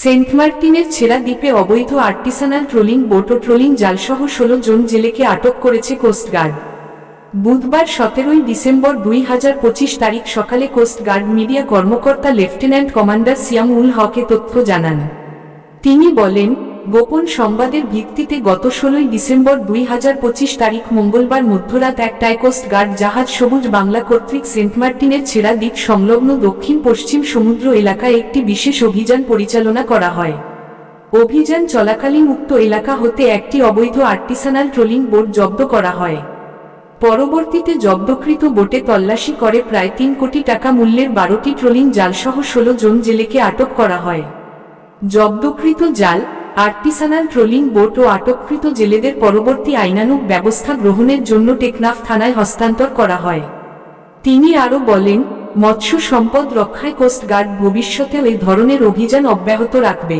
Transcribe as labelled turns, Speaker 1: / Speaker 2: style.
Speaker 1: Saint মার্টিনের ছেড়া দ্বীপে অবৈধ আর্টিসানাল ট্রোলিং বোট ও ট্রোলিং জালসহ ১৬ জন জেলেকে আটক করেছে কোস্টগার্ড। বুধবার ১৭ ডিসেম্বর ২০২৫ তারিখ সকালে কোস্টগার্ড মিডিয়া কর্মকর্তা লেফটেন্যান্ট কমান্ডার সিয়াম উল হক তথ্য জানান। তিনি বলেন, গোপন সংবাদের ভিত্তিতে গত ১৬ ডিসেম্বর ২০২৫ তারিখ মঙ্গলবার মধ্যরাত ১টায় কোস্টগার্ড জাহাজ সবুজ বাংলা কর্তৃক সেন্ট মার্টিনের ছেড়া দ্বীপ সংলগ্ন দক্ষিণ পশ্চিম সমুদ্র এলাকায় একটি বিশেষ অভিযান পরিচালনা করা হয়। অভিযান চলাকালীন উক্ত এলাকা হতে একটি অবৈধ আর্টিসানাল ট্রোলিং বোট জব্দ করা হয়। পরবর্তীতে জব্দকৃত বোটে তল্লাশি করে প্রায় ৩ কোটি টাকা মূল্যের ১২টি ট্রোলিং জালসহ ১৬ জন জেলেকে আটক করা হয়। জব্দকৃত জাল, আর্টিসানাল ট্রোলিং বোট ও আটককৃত জেলেদের পরবর্তী আইনানুগ ব্যবস্থা গ্রহণের জন্য টেকনাফ থানায় হস্তান্তর করা হয়। তিনি আরও বলেন, মৎস্য সম্পদ রক্ষায় কোস্টগার্ড ভবিষ্যতেও এই ধরনের অভিযান অব্যাহত রাখবে।